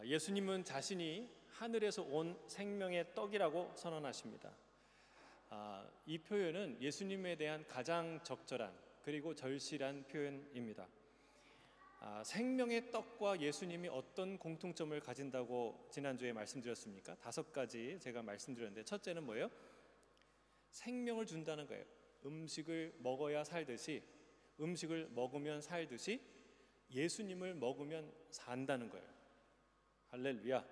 예수님은 자신이 하늘에서 온 생명의 떡이라고 선언하십니다. 이 표현은 예수님에 대한 가장 적절한 그리고 절실한 표현입니다. 생명의 떡과 예수님이 어떤 공통점을 가진다고 지난주에 말씀드렸습니까? 5가지 제가 말씀드렸는데, 첫째는 뭐예요? 생명을 준다는 거예요. 음식을 먹어야 살듯이, 음식을 먹으면 살듯이 예수님을 먹으면 산다는 거예요. 할렐루야.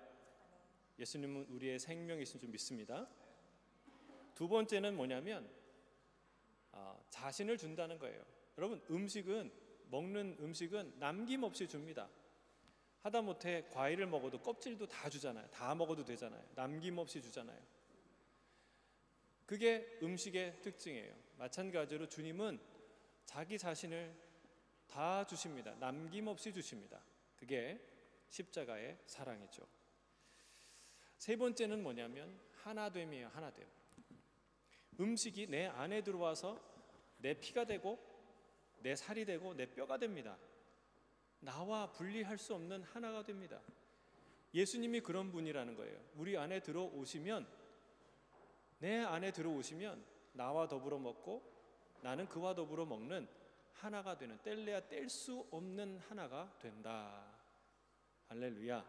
예수님은 우리의 생명이신 줄 믿습니다. 두 번째는 뭐냐면 자신을 준다는 거예요. 여러분, 먹는 음식은 남김없이 줍니다. 하다못해 과일을 먹어도 껍질도 다 주잖아요. 다 먹어도 되잖아요. 남김없이 주잖아요. 그게 음식의 특징이에요. 마찬가지로 주님은 자기 자신을 다 주십니다. 남김없이 주십니다. 그게 십자가의 사랑이죠. 세 번째는 뭐냐면 하나됨이에요. 하나됨. 음식이 내 안에 들어와서 내 피가 되고 내 살이 되고 내 뼈가 됩니다. 나와 분리할 수 없는 하나가 됩니다. 예수님이 그런 분이라는 거예요. 우리 안에 들어오시면, 내 안에 들어오시면 나와 더불어 먹고 나는 그와 더불어 먹는 하나가 되는, 뗄래야 뗄 수 없는 하나가 된다. 할렐루야.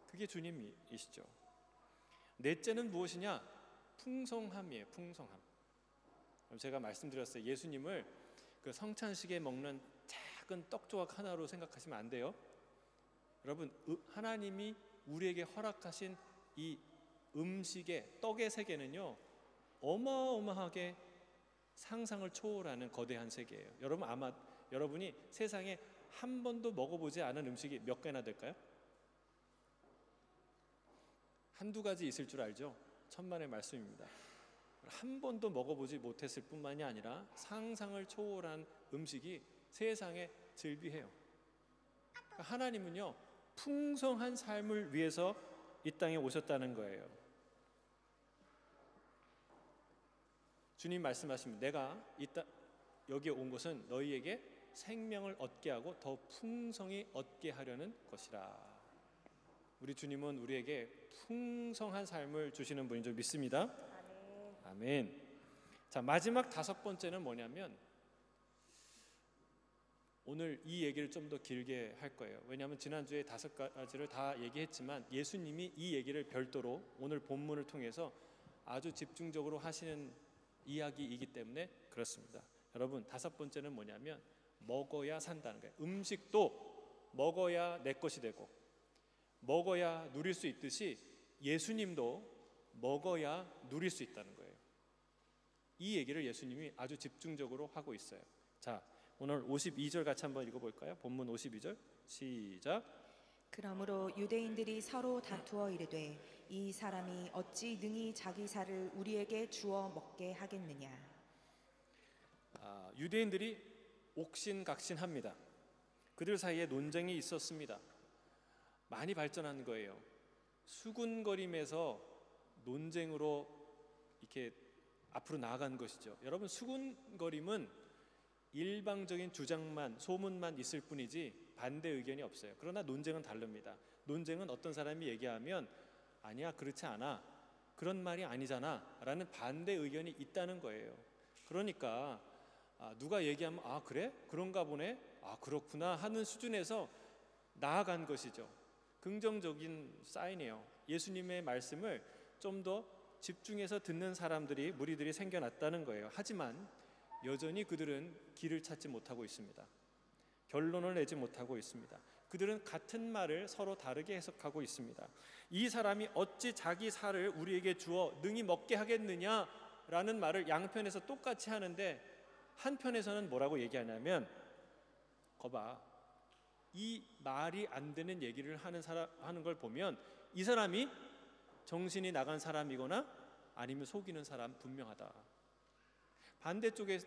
그게 주님이시죠. 넷째는 무엇이냐? 풍성함이에요. 풍성함. 제가 말씀드렸어요. 예수님을 그 성찬식에 먹는 작은 떡 조각 하나로 생각하시면 안 돼요. 여러분, 하나님이 우리에게 허락하신 이 음식의, 떡의 세계는요, 어마어마하게 상상을 초월하는 거대한 세계예요. 여러분, 아마 여러분이 세상에 한 번도 먹어보지 않은 음식이 몇 개나 될까요? 한두 가지 있을 줄 알죠? 천만의 말씀입니다. 한 번도 먹어보지 못했을 뿐만이 아니라 상상을 초월한 음식이 세상에 즐비해요. 하나님은요, 풍성한 삶을 위해서 이 땅에 오셨다는 거예요. 주님 말씀하십니다. 내가 여기에 온 것은 너희에게 생명을 얻게 하고 더 풍성히 얻게 하려는 것이라. 우리 주님은 우리에게 풍성한 삶을 주시는 분인 줄 믿습니다. 아멘. 자, 마지막 5번째는 뭐냐면, 오늘 이 얘기를 좀 더 길게 할 거예요. 왜냐하면 지난주에 5가지를 다 얘기했지만 예수님이 이 얘기를 별도로 오늘 본문을 통해서 아주 집중적으로 하시는 이야기이기 때문에 그렇습니다. 여러분, 5번째는 뭐냐면 먹어야 산다는 거예요. 음식도 먹어야 내 것이 되고 먹어야 누릴 수 있듯이 예수님도 먹어야 누릴 수 있다는 거예요. 이 얘기를 예수님이 아주 집중적으로 하고 있어요. 자, 오늘 52절 같이 한번 읽어볼까요? 본문 52절 시작. 그러므로 유대인들이 서로 다투어 이르되 이 사람이 어찌 능히 자기 살을 우리에게 주어 먹게 하겠느냐. 유대인들이 옥신각신합니다. 그들 사이에 논쟁이 있었습니다. 많이 발전한 거예요. 수군거림에서 논쟁으로 이렇게 앞으로 나아간 것이죠. 여러분, 수군거림은 일방적인 주장만, 소문만 있을 뿐이지 반대 의견이 없어요. 그러나 논쟁은 다릅니다. 논쟁은 어떤 사람이 얘기하면 아니야, 그렇지 않아, 그런 말이 아니잖아 라는 반대 의견이 있다는 거예요. 그러니까 누가 얘기하면 그래? 그런가 보네? 그렇구나 하는 수준에서 나아간 것이죠. 긍정적인 사인이에요. 예수님의 말씀을 좀 더 집중해서 듣는 사람들이, 무리들이 생겨났다는 거예요. 하지만 여전히 그들은 길을 찾지 못하고 있습니다. 결론을 내지 못하고 있습니다. 그들은 같은 말을 서로 다르게 해석하고 있습니다. 이 사람이 어찌 자기 살을 우리에게 주어 능히 먹게 하겠느냐라는 말을 양편에서 똑같이 하는데, 한편에서는 뭐라고 얘기하냐면, 거봐, 이 말이 안 되는 얘기를 하는 걸 보면 이 사람이 정신이 나간 사람이거나 아니면 속이는 사람 분명하다. 반대쪽에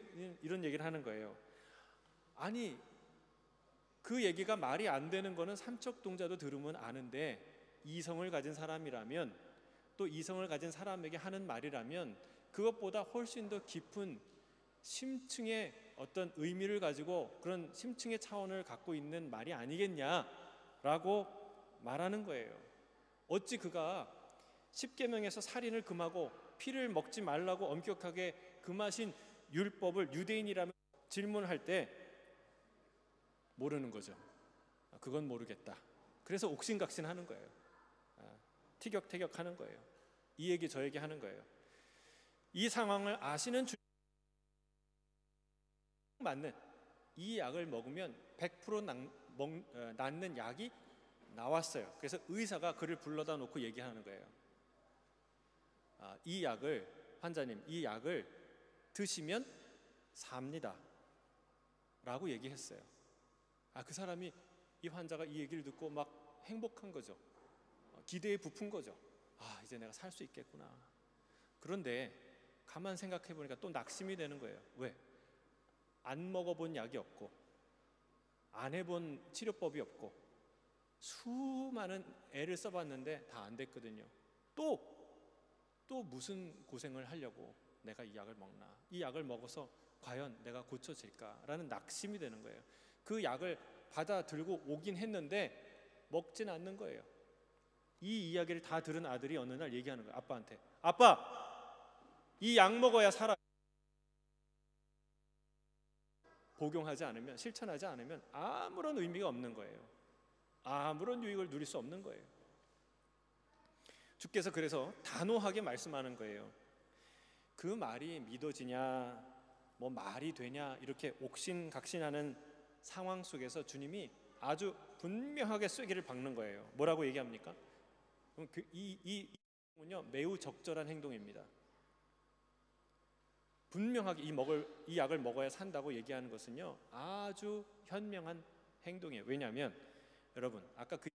이런 얘기를 하는 거예요. 아니, 그 얘기가 말이 안 되는 거는 삼척동자도 들으면 아는데, 이성을 가진 사람이라면, 또 이성을 가진 사람에게 하는 말이라면 그것보다 훨씬 더 깊은 심층의 어떤 의미를 가지고 그런 심층의 차원을 갖고 있는 말이 아니겠냐라고 말하는 거예요. 어찌 그가 십계명에서 살인을 금하고 피를 먹지 말라고 엄격하게 금하신 율법을 유대인이라면 질문할 때 모르는 거죠. 그건 모르겠다. 그래서 옥신각신하는 거예요. 티격태격하는 거예요. 이 얘기 저 얘기 하는 거예요. 이 상황을 아시는 주님 맞는 이 약을 먹으면 100% 낫는 약이 나왔어요. 그래서 의사가 그를 불러다 놓고 얘기하는 거예요. 이 약을 환자님 이 약을 드시면 삽니다 라고 얘기했어요. 그 사람이 이 환자가 이 얘기를 듣고 막 행복한 거죠. 기대에 부푼 거죠. 이제 내가 살 수 있겠구나. 그런데 가만 생각해 보니까 또 낙심이 되는 거예요. 왜? 안 먹어본 약이 없고 안 해본 치료법이 없고 수많은 애를 써봤는데 다 안 됐거든요. 또 무슨 고생을 하려고 내가 이 약을 먹나? 이 약을 먹어서 과연 내가 고쳐질까라는 낙심이 되는 거예요. 그 약을 받아 들고 오긴 했는데 먹진 않는 거예요. 이 이야기를 다 들은 아들이 어느 날 얘기하는 거예요. 아빠한테. 아빠, 이 약 먹어야 살아. 복용하지 않으면, 실천하지 않으면 아무런 의미가 없는 거예요. 아무런 유익을 누릴 수 없는 거예요. 주께서 그래서 단호하게 말씀하는 거예요. 그 말이 믿어지냐, 뭐 말이 되냐 이렇게 옥신각신하는 상황 속에서 주님이 아주 분명하게 쐐기를 박는 거예요. 뭐라고 얘기합니까? 그럼 이 행동은요 매우 적절한 행동입니다. 분명하게 이 약을 먹어야 산다고 얘기하는 것은요 아주 현명한 행동이에요. 왜냐하면 여러분 아까 그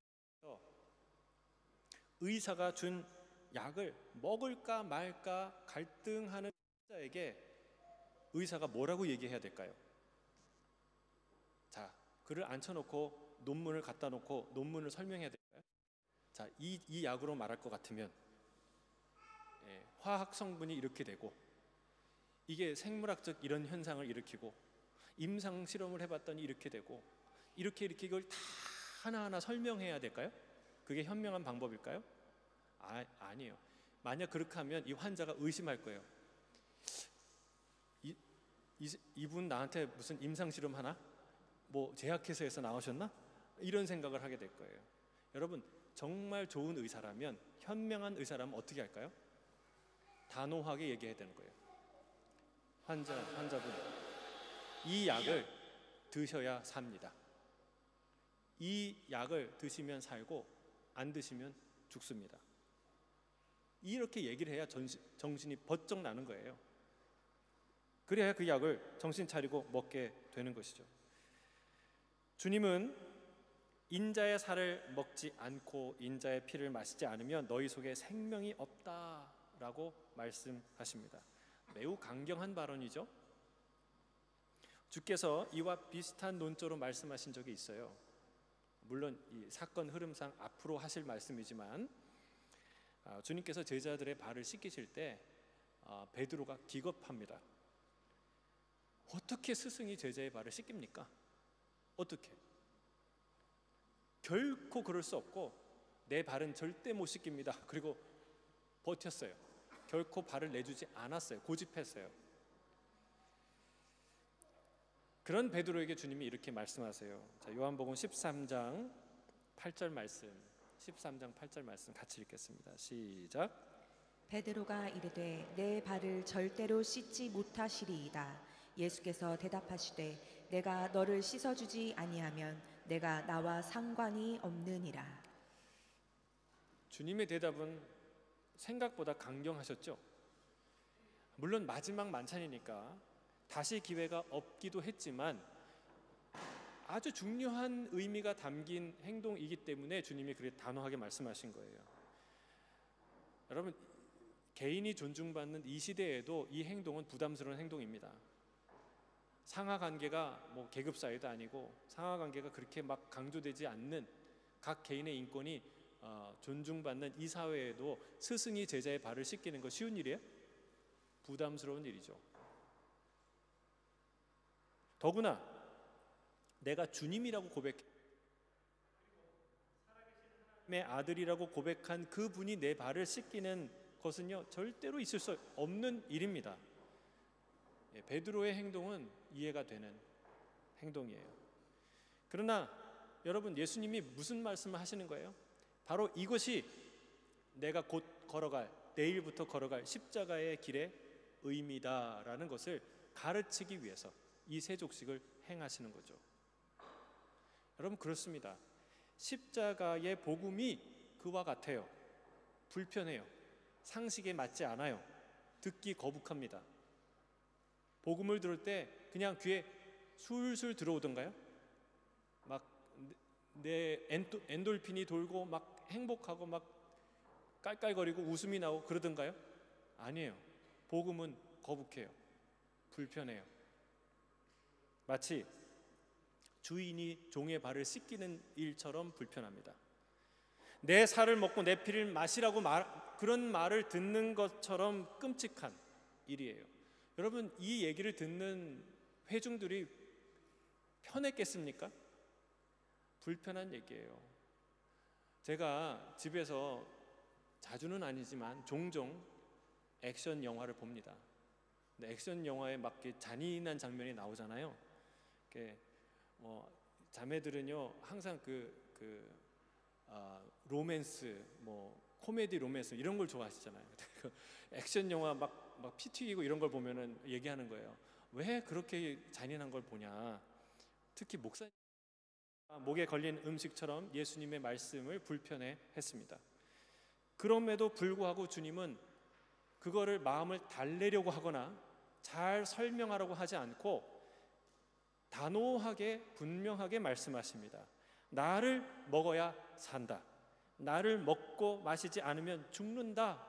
의사가 준 약을 먹을까 말까 갈등하는 자에게 의사가 뭐라고 얘기해야 될까요? 자, 그를 앉혀놓고 논문을 갖다 놓고 논문을 설명해야 될까요? 자, 이 약으로 말할 것 같으면 화학 성분이 이렇게 되고 이게 생물학적 이런 현상을 일으키고 임상 실험을 해봤더니 이렇게 되고 이렇게 이걸 다 하나하나 설명해야 될까요? 그게 현명한 방법일까요? 아니에요. 만약 그렇게 하면 이 환자가 의심할 거예요. 이분 나한테 무슨 임상 실험 하나? 뭐 제약회사에서 나오셨나? 이런 생각을 하게 될 거예요. 여러분 정말 좋은 의사라면 현명한 의사라면 어떻게 할까요? 단호하게 얘기해야 되는 거예요. 환자분 이 약을 드셔야 삽니다. 이 약을 드시면 살고 안 드시면 죽습니다. 이렇게 얘기를 해야 정신이 번쩍 나는 거예요. 그래야 그 약을 정신 차리고 먹게 되는 것이죠. 주님은 인자의 살을 먹지 않고 인자의 피를 마시지 않으면 너희 속에 생명이 없다라고 말씀하십니다. 매우 강경한 발언이죠. 주께서 이와 비슷한 논조로 말씀하신 적이 있어요. 물론 이 사건 흐름상 앞으로 하실 말씀이지만 주님께서 제자들의 발을 씻기실 때 베드로가 기겁합니다. 어떻게 스승이 제자의 발을 씻깁니까? 어떻게? 결코 그럴 수 없고 내 발은 절대 못 씻깁니다. 그리고 버텼어요. 결코 발을 내주지 않았어요. 고집했어요. 그런 베드로에게 주님이 이렇게 말씀하세요. 자, 요한복음 13장 8절 말씀 13장 8절 말씀 같이 읽겠습니다. 시작. 베드로가 이르되 내 발을 절대로 씻지 못하시리이다. 예수께서 대답하시되 내가 너를 씻어주지 아니하면 내가 나와 상관이 없느니라. 주님의 대답은 생각보다 강경하셨죠. 물론 마지막 만찬이니까 다시 기회가 없기도 했지만 아주 중요한 의미가 담긴 행동이기 때문에 주님이 그렇게 단호하게 말씀하신 거예요. 여러분 개인이 존중받는 이 시대에도 이 행동은 부담스러운 행동입니다. 상하관계가 뭐 계급 사회도 아니고 상하관계가 그렇게 막 강조되지 않는 각 개인의 인권이 존중받는 이 사회에도 스승이 제자의 발을 씻기는 거 쉬운 일이에요? 부담스러운 일이죠. 더구나 내가 주님이라고 고백해 의 아들이라고 고백한 그분이 내 발을 씻기는 것은요 절대로 있을 수 없는 일입니다. 베드로의 행동은 이해가 되는 행동이에요. 그러나 여러분, 예수님이 무슨 말씀을 하시는 거예요? 바로 이것이 내가 곧 걸어갈, 내일부터 걸어갈 십자가의 길의 의미다라는 것을 가르치기 위해서 이 세족식을 행하시는 거죠. 여러분, 그렇습니다. 십자가의 복음이 그와 같아요. 불편해요. 상식에 맞지 않아요. 듣기 거북합니다. 복음을 들을 때 그냥 귀에 술술 들어오던가요? 막 내 엔돌핀이 돌고 막 행복하고 막 깔깔거리고 웃음이 나오고 그러던가요? 아니에요. 복음은 거북해요. 불편해요. 마치 주인이 종의 발을 씻기는 일처럼 불편합니다. 내 살을 먹고 내 피를 마시라고 그런 말을 듣는 것처럼 끔찍한 일이에요. 여러분, 이 얘기를 듣는 회중들이 편했겠습니까? 불편한 얘기예요. 제가 집에서 자주는 아니지만 종종 액션 영화를 봅니다. 근데 액션 영화에 막 잔인한 장면이 나오잖아요. 자매들은요 항상 로맨스, 코미디 로맨스 이런 걸 좋아하시잖아요. 액션 영화 막 피 튀기고 이런 걸 보면은 얘기하는 거예요. 왜 그렇게 잔인한 걸 보냐? 특히 목에 걸린 음식처럼 예수님의 말씀을 불편해 했습니다. 그럼에도 불구하고 주님은 그거를 마음을 달래려고 하거나 잘 설명하려고 하지 않고 단호하게 분명하게 말씀하십니다. 나를 먹어야 산다. 나를 먹고 마시지 않으면 죽는다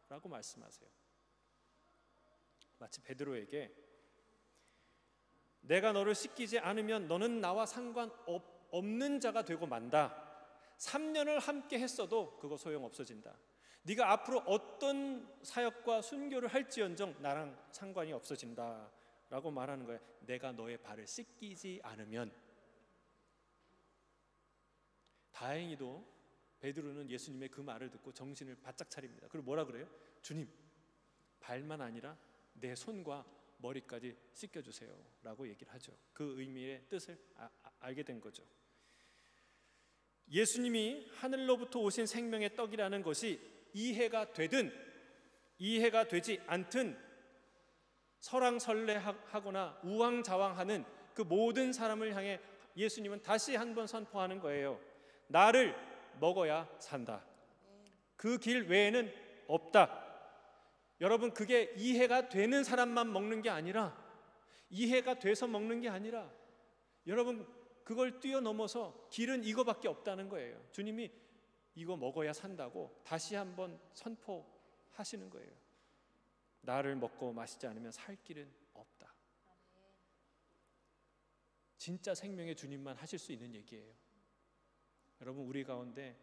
라고 말씀하세요. 마치 베드로에게 내가 너를 씻기지 않으면 너는 나와 상관없는 자가 되고 만다. 3년을 함께 했어도 그거 소용없어진다. 네가 앞으로 어떤 사역과 순교를 할지언정 나랑 상관이 없어진다 라고 말하는 거예요. 내가 너의 발을 씻기지 않으면. 다행히도 베드로는 예수님의 그 말을 듣고 정신을 바짝 차립니다. 그리고 뭐라 그래요? 주님, 발만 아니라 내 손과 머리까지 씻겨주세요 라고 얘기를 하죠. 그 의미의 뜻을 알게 된 거죠. 예수님이 하늘로부터 오신 생명의 떡이라는 것이 이해가 되든 이해가 되지 않든 설왕설래하거나 우왕좌왕하는 그 모든 사람을 향해 예수님은 다시 한번 선포하는 거예요. 나를 먹어야 산다. 그 길 외에는 없다. 여러분, 그게 이해가 되는 사람만 먹는 게 아니라, 이해가 돼서 먹는 게 아니라, 여러분 그걸 뛰어넘어서 길은 이거밖에 없다는 거예요. 주님이 이거 먹어야 산다고 다시 한번 선포하시는 거예요. 나를 먹고 마시지 않으면 살 길은 없다. 진짜 생명의 주님만 하실 수 있는 얘기예요. 여러분, 우리 가운데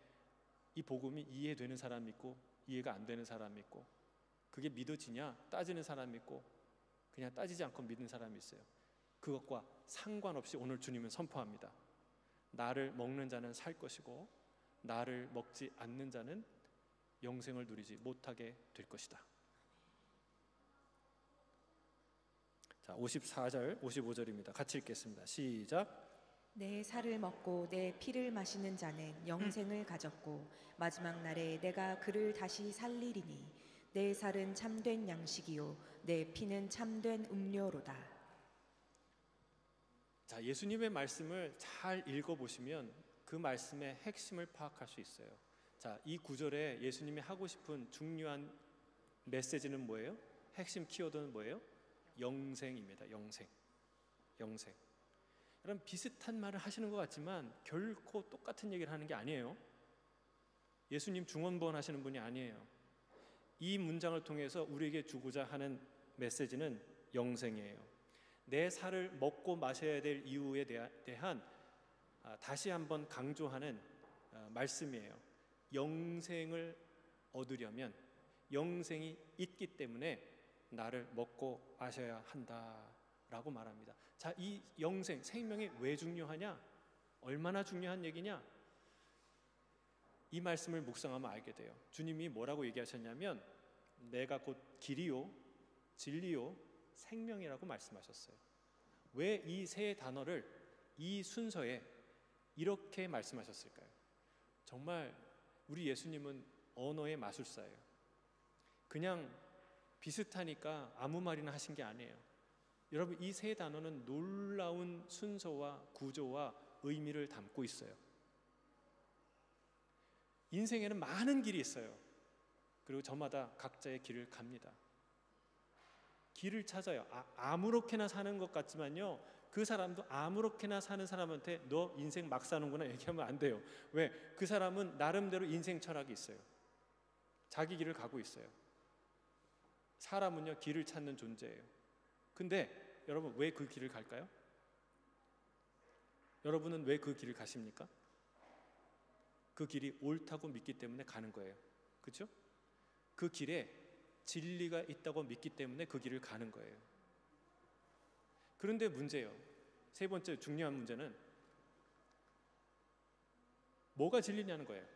이 복음이 이해되는 사람 있고 이해가 안 되는 사람 있고, 그게 믿어지냐 따지는 사람 있고 그냥 따지지 않고 믿는 사람이 있어요. 그것과 상관없이 오늘 주님은 선포합니다. 나를 먹는 자는 살 것이고 나를 먹지 않는 자는 영생을 누리지 못하게 될 것이다. 자, 54절 55절입니다. 같이 읽겠습니다. 시작. 내 살을 먹고 내 피를 마시는 자는 영생을 가졌고 마지막 날에 내가 그를 다시 살리리니 내 살은 참된 양식이요 내 피는 참된 음료로다. 자, 예수님의 말씀을 잘 읽어보시면 그 말씀의 핵심을 파악할 수 있어요. 자, 이 구절에 예수님이 하고 싶은 중요한 메시지는 뭐예요? 핵심 키워드는 뭐예요? 영생입니다. 영생. 여러분, 비슷한 말을 하시는 것 같지만 결코 똑같은 얘기를 하는 게 아니에요. 예수님 중언부언 하시는 분이 아니에요. 이 문장을 통해서 우리에게 주고자 하는 메시지는 영생이에요. 내 살을 먹고 마셔야 될 이유에 대한 다시 한번 강조하는 말씀이에요. 영생을 얻으려면 영생이 있기 때문에 나를 먹고 마셔야 한다라고 말합니다. 자, 이 영생, 생명이 왜 중요하냐? 얼마나 중요한 얘기냐? 이 말씀을 묵상하면 알게 돼요. 주님이 뭐라고 얘기하셨냐면 내가 곧 길이요 진리요 생명이라고 말씀하셨어요. 왜 이 세 단어를 이 순서에 이렇게 말씀하셨을까요? 정말 우리 예수님은 언어의 마술사예요. 그냥 비슷하니까 아무 말이나 하신 게 아니에요. 여러분, 이 세 단어는 놀라운 순서와 구조와 의미를 담고 있어요. 인생에는 많은 길이 있어요. 그리고 저마다 각자의 길을 갑니다. 길을 찾아요. 아무렇게나 사는 것 같지만요, 그 사람도 아무렇게나 사는 사람한테 너 인생 막 사는구나 얘기하면 안 돼요. 왜? 그 사람은 나름대로 인생 철학이 있어요. 자기 길을 가고 있어요. 사람은요, 길을 찾는 존재예요. 근데 여러분, 왜 그 길을 갈까요? 여러분은 왜 그 길을 가십니까? 그 길이 옳다고 믿기 때문에 가는 거예요. 그렇죠? 그 길에 진리가 있다고 믿기 때문에 그 길을 가는 거예요. 그런데 문제예요. 세 번째 중요한 문제는 뭐가 진리냐는 거예요.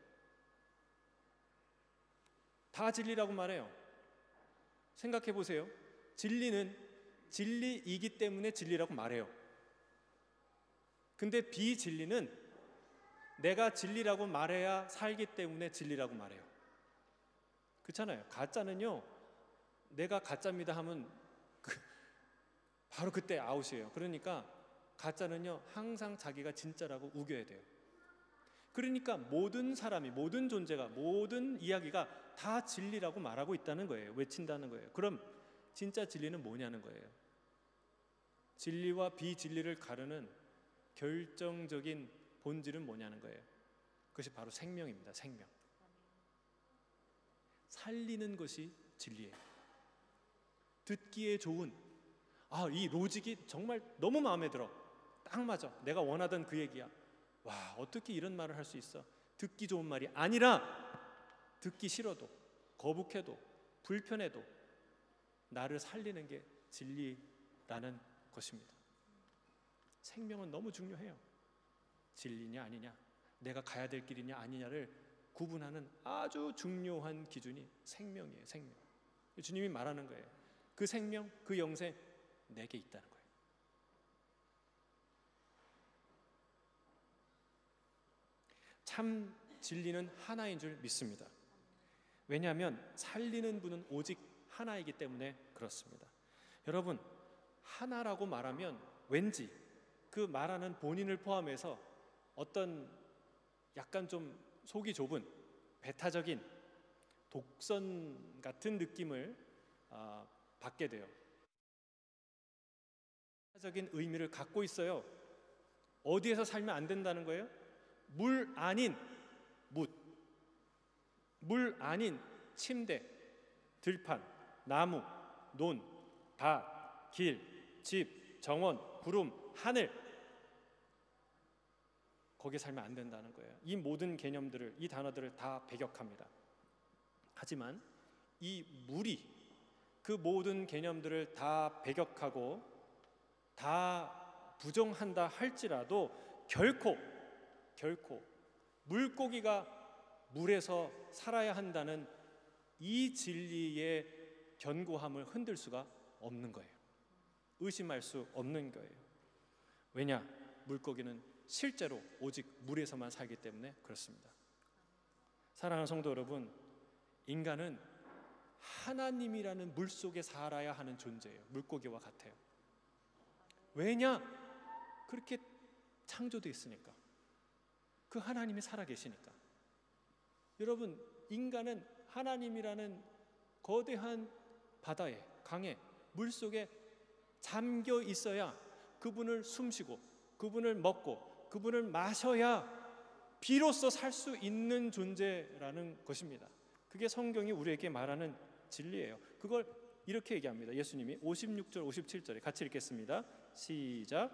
다 진리라고 말해요. 생각해 보세요. 진리는 진리이기 때문에 진리라고 말해요. 근데 비진리는 내가 진리라고 말해야 살기 때문에 진리라고 말해요. 그렇잖아요. 가짜는요, 내가 가짜입니다 하면 바로 그때 아웃이에요. 그러니까 가짜는요, 항상 자기가 진짜라고 우겨야 돼요. 그러니까 모든 사람이, 모든 존재가, 모든 이야기가 다 진리라고 말하고 있다는 거예요. 외친다는 거예요. 그럼 진짜 진리는 뭐냐는 거예요. 진리와 비진리를 가르는 결정적인 본질은 뭐냐는 거예요. 그것이 바로 생명입니다. 생명. 살리는 것이 진리예요. 듣기에 좋은, 이 로직이 정말 너무 마음에 들어. 딱 맞아. 내가 원하던 그 얘기야. 와, 어떻게 이런 말을 할 수 있어? 듣기 좋은 말이 아니라 듣기 싫어도, 거북해도, 불편해도 나를 살리는 게 진리라는 것입니다. 생명은 너무 중요해요. 진리냐 아니냐, 내가 가야 될 길이냐 아니냐를 구분하는 아주 중요한 기준이 생명이에요. 생명. 주님이 말하는 거예요. 그 생명, 그 영생 내게 있다는 거예요. 참 진리는 하나인 줄 믿습니다. 왜냐하면 살리는 분은 오직 하나이기 때문에 그렇습니다. 여러분, 하나라고 말하면 왠지 그 말하는 본인을 포함해서 어떤 약간 좀 속이 좁은 배타적인 독선 같은 느낌을 받게 돼요. 배타적인 의미를 갖고 있어요. 어디에서 살면 안 된다는 거예요? 물 아닌 묻, 물 아닌 침대, 들판, 나무, 논, 밭, 길, 집, 정원, 구름, 하늘, 거기에 살면 안 된다는 거예요. 이 모든 개념들을, 이 단어들을 다 배격합니다. 하지만 이 물이 그 모든 개념들을 다 배격하고 다 부정한다 할지라도 결코 물고기가 물에서 살아야 한다는 이 진리의 견고함을 흔들 수가 없는 거예요. 의심할 수 없는 거예요. 왜냐? 물고기는 실제로 오직 물에서만 살기 때문에 그렇습니다. 사랑하는 성도 여러분, 인간은 하나님이라는 물속에 살아야 하는 존재예요. 물고기와 같아요. 왜냐? 그렇게 창조되어 있으니까. 그 하나님이 살아계시니까. 여러분, 인간은 하나님이라는 거대한 바다에, 강에, 물속에 잠겨 있어야 그분을 숨쉬고 그분을 먹고 그분을 마셔야 비로소 살 수 있는 존재라는 것입니다. 그게 성경이 우리에게 말하는 진리예요. 그걸 이렇게 얘기합니다. 예수님이 56절 57절에 같이 읽겠습니다. 시작.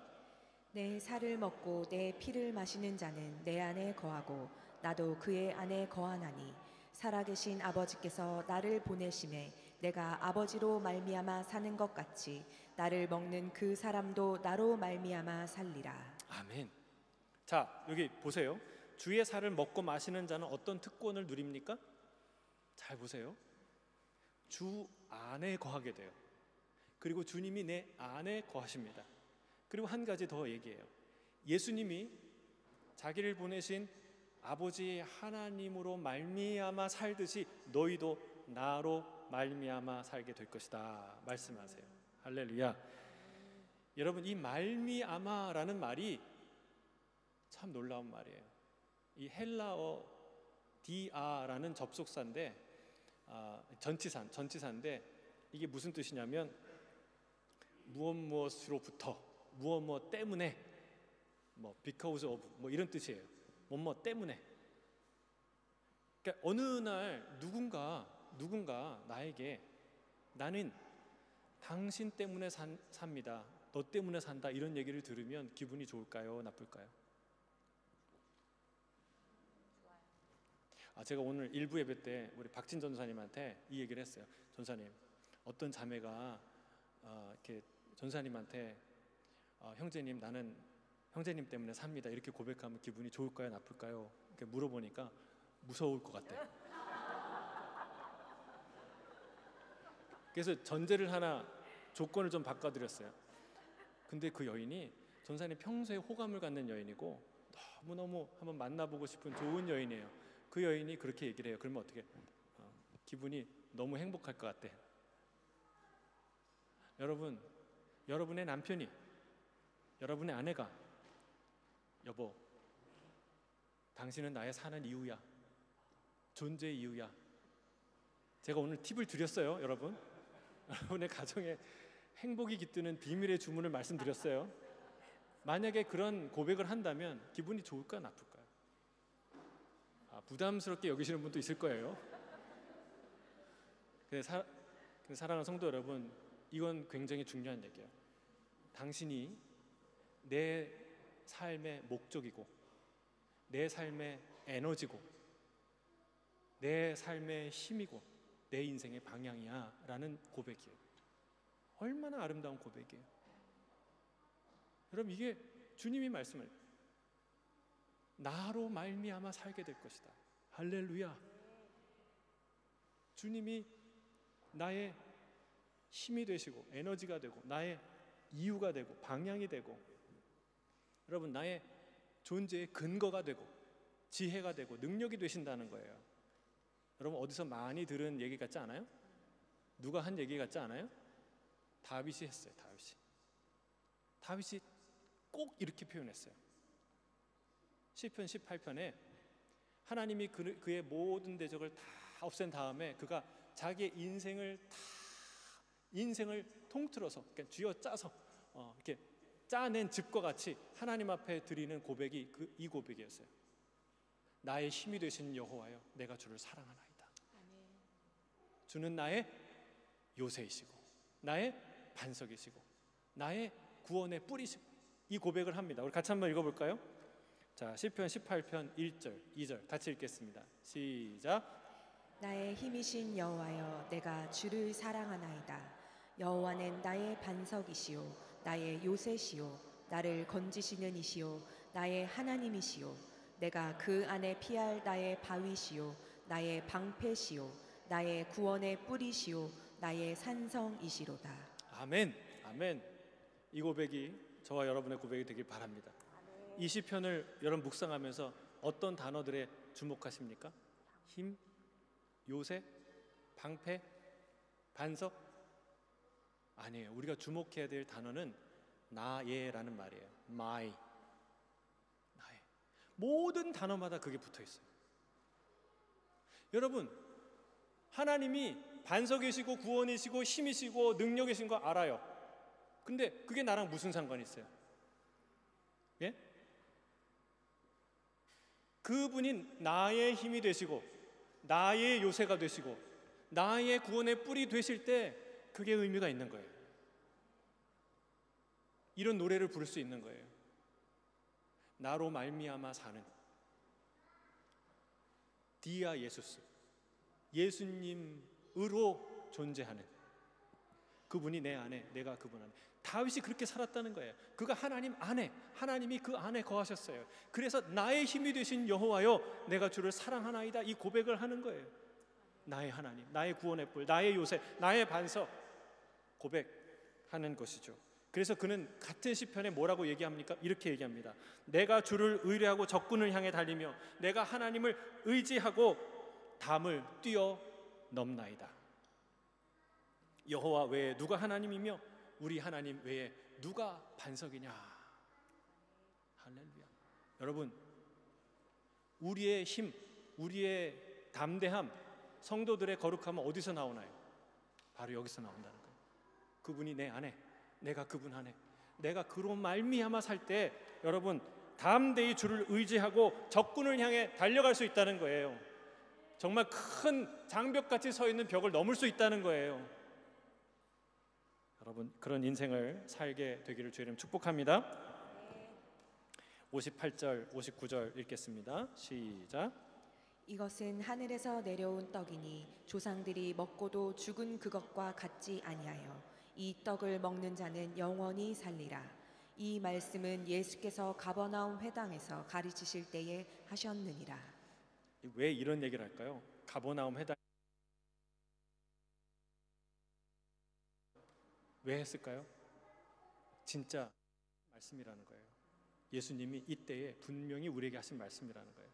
내 살을 먹고 내 피를 마시는 자는 내 안에 거하고 나도 그의 안에 거하나니 살아계신 아버지께서 나를 보내심에 내가 아버지로 말미암아 사는 것 같이 나를 먹는 그 사람도 나로 말미암아 살리라. 아멘. 자, 여기 보세요. 주의 살을 먹고 마시는 자는 어떤 특권을 누립니까? 잘 보세요. 주 안에 거하게 돼요. 그리고 주님이 내 안에 거하십니다. 그리고 한 가지 더 얘기해요. 예수님이 자기를 보내신 아버지 하나님으로 말미암아 살듯이 너희도 나로 말미암아 살게 될 것이다 말씀하세요. 할렐루야. 여러분, 이 말미암아라는 말이 참 놀라운 말이에요. 이 헬라어 디아라는 접속사인데 전치사인데 이게 무슨 뜻이냐면 무엇으로부터 무엇 때문에 뭐 because of 뭐 이런 뜻이에요. 뭐뭐 때문에. 그러니까 어느 날 누군가 나에게 나는 당신 때문에 삽니다. 너 때문에 산다 이런 얘기를 들으면 기분이 좋을까요? 나쁠까요? 제가 오늘 일부 예배 때 우리 박진 전사님한테 이 얘기를 했어요. 전사님, 어떤 자매가 이렇게 전사님한테 형제님, 나는 형제님 때문에 삽니다 이렇게 고백하면 기분이 좋을까요? 나쁠까요? 이렇게 물어보니까 무서울 것 같대요. 그래서 전제를 하나 조건을 좀 바꿔드렸어요. 근데 그 여인이 전사님 평소에 호감을 갖는 여인이고 너무너무 한번 만나보고 싶은 좋은 여인이에요. 그 여인이 그렇게 얘기를 해요. 그러면 어떻게 기분이 너무 행복할 것 같대. 여러분, 여러분의 남편이, 여러분의 아내가 여보, 당신은 나의 사는 이유야, 존재의 이유야. 제가 오늘 팁을 드렸어요. 여러분, 여러분의 가정에 행복이 깃드는 비밀의 주문을 말씀드렸어요. 만약에 그런 고백을 한다면 기분이 좋을까 나쁠까요? 부담스럽게 여기시는 분도 있을 거예요. 근데 사랑하는 성도 여러분, 이건 굉장히 중요한 얘기예요. 당신이 내 삶의 목적이고 내 삶의 에너지고 내 삶의 힘이고 내 인생의 방향이야 라는 고백이에요. 얼마나 아름다운 고백이에요. 여러분, 이게 주님이 말씀을 나로 말미암아 살게 될 것이다. 할렐루야. 주님이 나의 힘이 되시고 에너지가 되고 나의 이유가 되고 방향이 되고, 여러분, 나의 존재의 근거가 되고 지혜가 되고 능력이 되신다는 거예요. 여러분, 어디서 많이 들은 얘기 같지 않아요? 누가 한 얘기 같지 않아요? 다윗이 했어요. 다윗이 꼭 이렇게 표현했어요. 시편 18편에 하나님이 그의 모든 대적을 다 없앤 다음에 그가 자기의 인생을 통틀어서, 그러니까 쥐어짜서 이렇게 짜낸 즙과 같이 하나님 앞에 드리는 고백이 이 고백이었어요. 나의 힘이 되신 여호와여, 내가 주를 사랑하나이다. 주는 나의 요새이시고 나의 반석이시고 나의 구원의 뿌리시고, 이 고백을 합니다. 우리 같이 한번 읽어볼까요? 자, 시편 18편 1절 2절 같이 읽겠습니다. 시작. 나의 힘이신 여호와여, 내가 주를 사랑하나이다. 여호와는 나의 반석이시요 나의 요새시요 나를 건지시는 이시요 나의 하나님이시요 내가 그 안에 피할 나의 바위시요 나의 방패시요 나의 구원의 뿌리시요 나의 산성이시로다. 아멘. 아멘. 이 고백이 저와 여러분의 고백이 되길 바랍니다. 이 시편을 여러분 묵상하면서 어떤 단어들에 주목하십니까? 힘, 요새, 방패, 반석? 아니에요. 우리가 주목해야 될 단어는 나의라는 말이에요. 나의. 모든 단어마다 그게 붙어 있어요. 여러분, 하나님이 반석이시고 구원이시고 힘이시고 능력이신 거 알아요. 근데 그게 나랑 무슨 상관이 있어요? 예? 그분이 나의 힘이 되시고 나의 요새가 되시고 나의 구원의 뿌리 되실 때 그게 의미가 있는 거예요. 이런 노래를 부를 수 있는 거예요. 나로 말미암아 사는 디아 예수스, 예수님으로 존재하는, 그분이 내 안에, 내가 그분 안에. 다윗이 그렇게 살았다는 거예요. 그가 하나님 안에, 하나님이 그 안에 거하셨어요. 그래서 나의 힘이 되신 여호와여 내가 주를 사랑하나이다, 이 고백을 하는 거예요. 나의 하나님, 나의 구원의 뿔, 나의 요새, 나의 반석, 고백하는 것이죠. 그래서 그는 같은 시편에 뭐라고 얘기합니까? 이렇게 얘기합니다. 내가 주를 의뢰하고 적군을 향해 달리며 내가 하나님을 의지하고 담을 뛰어넘나이다. 여호와 외에 누가 하나님이며 우리 하나님 외에 누가 반석이냐. 할렐루야. 여러분, 우리의 힘, 우리의 담대함, 성도들의 거룩함은 어디서 나오나요? 바로 여기서 나온다는 거예요. 그분이 내 안에, 내가 그분 안에. 내가 그로 말미암아 살 때 여러분 담대히 주를 의지하고 적군을 향해 달려갈 수 있다는 거예요. 정말 큰 장벽같이 서 있는 벽을 넘을 수 있다는 거예요. 여러분, 그런 인생을 살게 되기를 주의 이름 축복합니다. 58절, 59절 읽겠습니다. 시작. 이것은 하늘에서 내려온 떡이니 조상들이 먹고도 죽은 그것과 같지 아니하여 이 떡을 먹는 자는 영원히 살리라. 이 말씀은 예수께서 가버나움 회당에서 가르치실 때에 하셨느니라. 왜 이런 얘기를 할까요? 가버나움 회당 왜 했을까요? 진짜 말씀이라는 거예요. 예수님이 이때에 분명히 우리에게 하신 말씀이라는 거예요.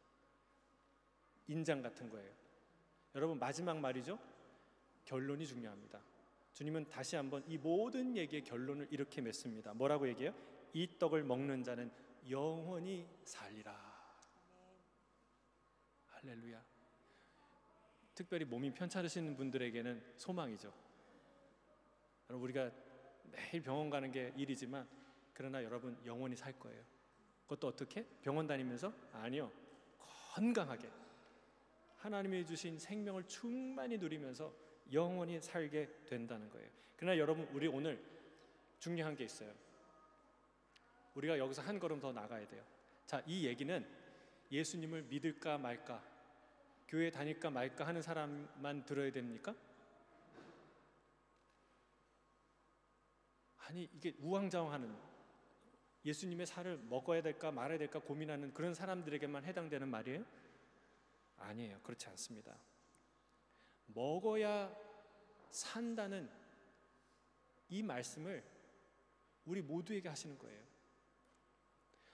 인장 같은 거예요. 여러분, 마지막 말이죠. 결론이 중요합니다. 주님은 다시 한번 이 모든 얘기의 결론을 이렇게 맺습니다. 뭐라고 얘기해요? 이 떡을 먹는 자는 영원히 살리라. 할렐루야. 특별히 몸이 편찮으시는 분들에게는 소망이죠. 여러분, 우리가 매일 병원 가는 게 일이지만 그러나 여러분 영원히 살 거예요. 그것도 어떻게? 병원 다니면서? 아니요, 건강하게 하나님이 주신 생명을 충만히 누리면서 영원히 살게 된다는 거예요. 그러나 여러분, 우리 오늘 중요한 게 있어요. 우리가 여기서 한 걸음 더 나가야 돼요. 자, 이 얘기는 예수님을 믿을까 말까, 교회 다닐까 말까 하는 사람만 들어야 됩니까? 아니, 이게 우왕좌왕하는, 예수님의 살을 먹어야 될까 말아야 될까 고민하는 그런 사람들에게만 해당되는 말이에요? 아니에요. 그렇지 않습니다. 먹어야 산다는 이 말씀을 우리 모두에게 하시는 거예요.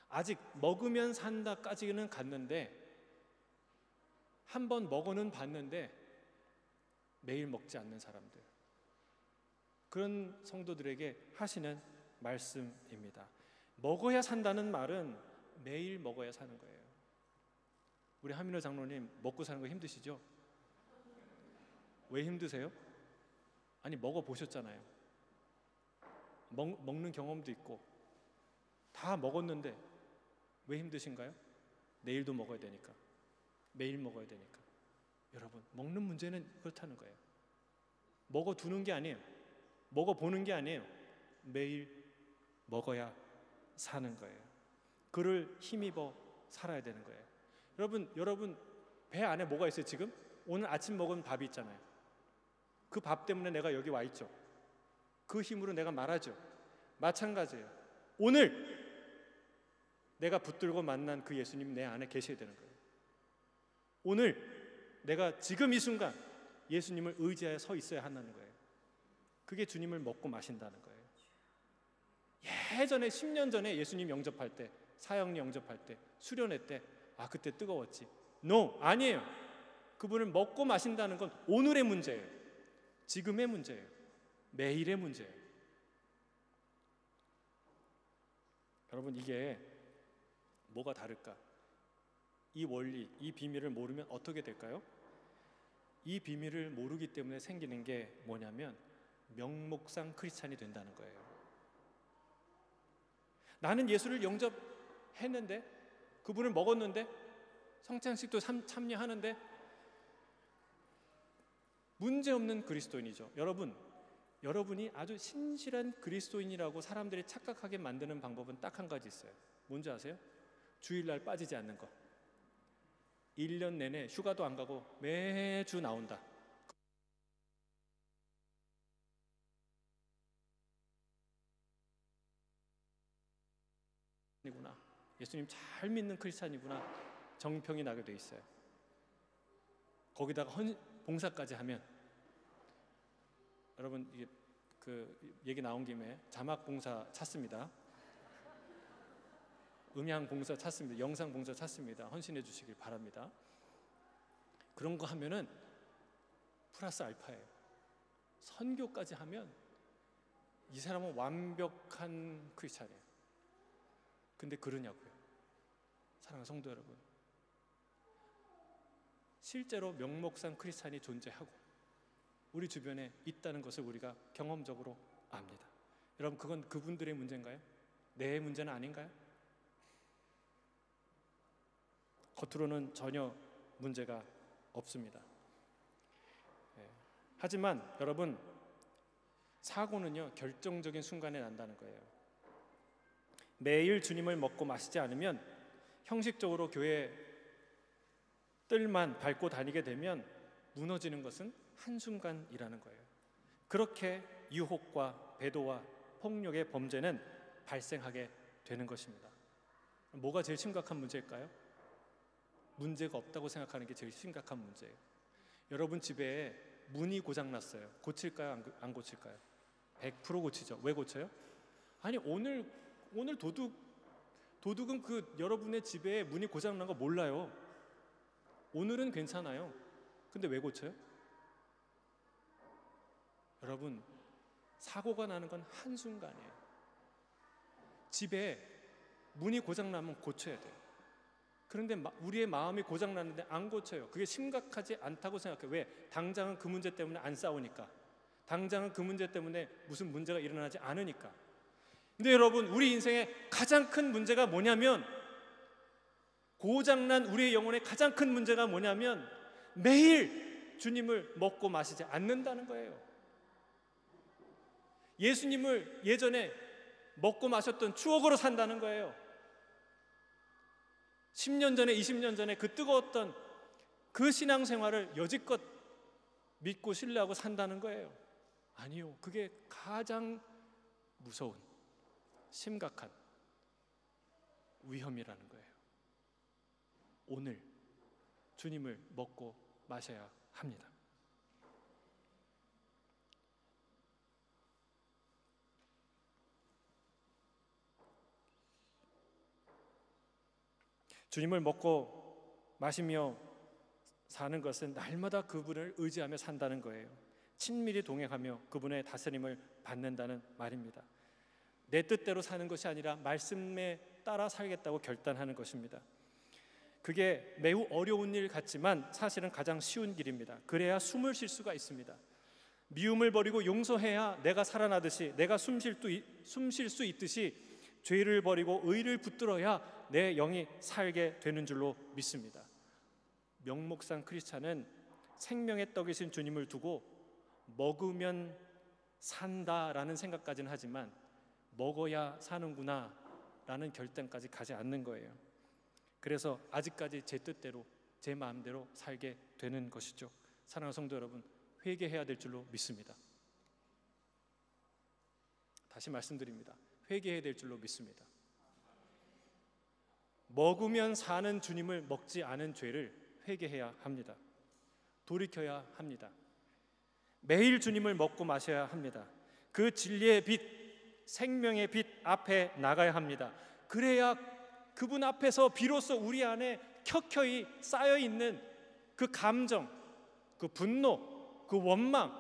아직 먹으면 산다까지는 갔는데, 한번 먹어는 봤는데 매일 먹지 않는 사람들, 그런 성도들에게 하시는 말씀입니다. 먹어야 산다는 말은 매일 먹어야 사는 거예요. 우리 하민호 장로님, 먹고 사는 거 힘드시죠? 왜 힘드세요? 아니, 먹어보셨잖아요. 먹는 경험도 있고 다 먹었는데 왜 힘드신가요? 내일도 먹어야 되니까, 매일 먹어야 되니까. 여러분, 먹는 문제는 그렇다는 거예요. 먹어두는 게 아니에요. 먹어보는 게 아니에요. 매일 먹어야 사는 거예요. 그를 힘입어 살아야 되는 거예요. 여러분 배 안에 뭐가 있어요? 지금 오늘 아침 먹은 밥이 있잖아요. 그 밥 때문에 내가 여기 와 있죠. 그 힘으로 내가 말하죠. 마찬가지예요. 오늘 내가 붙들고 만난 그 예수님 내 안에 계셔야 되는 거예요. 오늘 내가 지금 이 순간 예수님을 의지하여 서 있어야 한다는 거예요. 그게 주님을 먹고 마신다는 거예요. 예전에 10년 전에 예수님 영접할 때, 사형리 영접할 때, 수련회 때, 아, 그때 뜨거웠지. No, 아니에요. 그분을 먹고 마신다는 건 오늘의 문제예요. 지금의 문제예요. 매일의 문제예요. 여러분, 이게 뭐가 다를까? 이 원리, 이 비밀을 모르면 어떻게 될까요? 이 비밀을 모르기 때문에 생기는 게 뭐냐면 명목상 크리스찬이 된다는 거예요. 나는 예수를 영접했는데, 그분을 먹었는데, 성찬식도 참여하는데 문제없는 그리스도인이죠. 여러분이 아주 신실한 그리스도인이라고 사람들이 착각하게 만드는 방법은 딱 한 가지 있어요. 뭔지 아세요? 주일날 빠지지 않는 거. 1년 내내 휴가도 안 가고 매주 나온다. 예수님 잘 믿는 크리스찬이구나 정평이 나게 돼 있어요. 거기다가 봉사까지 하면, 여러분 이게 그 얘기 나온 김에 자막 봉사 찾습니다. 음향 봉사 찾습니다. 영상 봉사 찾습니다. 헌신해 주시길 바랍니다. 그런 거 하면은 플러스 알파예요. 선교까지 하면 이 사람은 완벽한 크리스찬이에요. 근데 그러냐고요. 사랑하는 성도 여러분, 실제로 명목상 크리스찬이 존재하고 우리 주변에 있다는 것을 우리가 경험적으로 압니다. 여러분, 그건 그분들의 문제인가요? 내 문제는 아닌가요? 겉으로는 전혀 문제가 없습니다. 하지만 여러분, 사고는요 결정적인 순간에 난다는 거예요. 매일 주님을 먹고 마시지 않으면, 형식적으로 교회 뜰만 밟고 다니게 되면 무너지는 것은 한순간이라는 거예요. 그렇게 유혹과 배도와 폭력의 범죄는 발생하게 되는 것입니다. 뭐가 제일 심각한 문제일까요? 문제가 없다고 생각하는 게 제일 심각한 문제예요. 여러분 집에 문이 고장났어요. 고칠까요? 안 고칠까요? 100% 고치죠. 왜 고쳐요? 아니 오늘 도둑은 그 여러분의 집에 문이 고장난 거 몰라요. 오늘은 괜찮아요. 근데 왜 고쳐요? 여러분, 사고가 나는 건 한순간이에요. 집에 문이 고장나면 고쳐야 돼요. 그런데 우리의 마음이 고장났는데 안 고쳐요. 그게 심각하지 않다고 생각해요. 왜? 당장은 그 문제 때문에 안 싸우니까. 당장은 그 문제 때문에 무슨 문제가 일어나지 않으니까. 근데 여러분, 우리 인생의 가장 큰 문제가 뭐냐면, 고장난 우리의 영혼의 가장 큰 문제가 뭐냐면 매일 주님을 먹고 마시지 않는다는 거예요. 예수님을 예전에 먹고 마셨던 추억으로 산다는 거예요. 10년 전에 20년 전에 그 뜨거웠던 그 신앙생활을 여지껏 믿고 신뢰하고 산다는 거예요. 아니요, 그게 가장 무서운 심각한 위험이라는 거예요. 오늘 주님을 먹고 마셔야 합니다. 주님을 먹고 마시며 사는 것은 날마다 그분을 의지하며 산다는 거예요. 친밀히 동행하며 그분의 다스림을 받는다는 말입니다. 내 뜻대로 사는 것이 아니라 말씀에 따라 살겠다고 결단하는 것입니다. 그게 매우 어려운 일 같지만 사실은 가장 쉬운 길입니다. 그래야 숨을 쉴 수가 있습니다. 미움을 버리고 용서해야 내가 살아나듯이, 내가 숨 쉴 수 있듯이 죄를 버리고 의를 붙들어야 내 영이 살게 되는 줄로 믿습니다. 명목상 크리스찬은 생명의 떡이신 주님을 두고 먹으면 산다라는 생각까지는 하지만 먹어야 사는구나 라는 결단까지 가지 않는 거예요. 그래서 아직까지 제 뜻대로, 제 마음대로 살게 되는 것이죠. 사랑하는 성도 여러분, 회개해야 될 줄로 믿습니다. 다시 말씀드립니다. 회개해야 될 줄로 믿습니다. 먹으면 사는 주님을 먹지 않은 죄를 회개해야 합니다. 돌이켜야 합니다. 매일 주님을 먹고 마셔야 합니다. 그 진리의 빛, 생명의 빛 앞에 나가야 합니다. 그래야 그분 앞에서 비로소 우리 안에 켜켜이 쌓여있는 그 감정, 그 분노, 그 원망,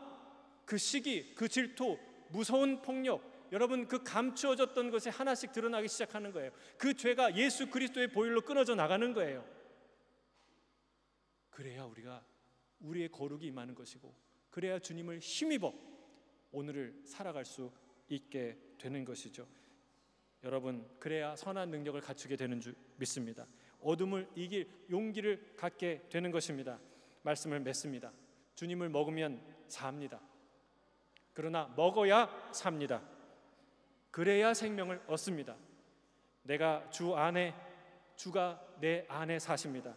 그 시기, 그 질투, 무서운 폭력, 여러분 그 감추어졌던 것이 하나씩 드러나기 시작하는 거예요. 그 죄가 예수 그리스도의 보혈로 끊어져 나가는 거예요. 그래야 우리가 우리의 거룩이 임하는 것이고, 그래야 주님을 힘입어 오늘을 살아갈 수 있게 되는 것이죠. 여러분, 그래야 선한 능력을 갖추게 되는 줄 믿습니다. 어둠을 이길 용기를 갖게 되는 것입니다. 말씀을 맺습니다. 주님을 먹으면 삽니다. 그러나 먹어야 삽니다. 그래야 생명을 얻습니다. 내가 주 안에, 주가 내 안에 사십니다.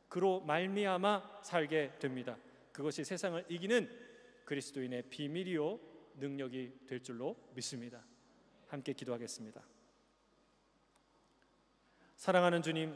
그로 말미암아 살게 됩니다. 그것이 세상을 이기는 그리스도인의 비밀이요 능력이 될 줄로 믿습니다. 함께 기도하겠습니다. 사랑하는 주님,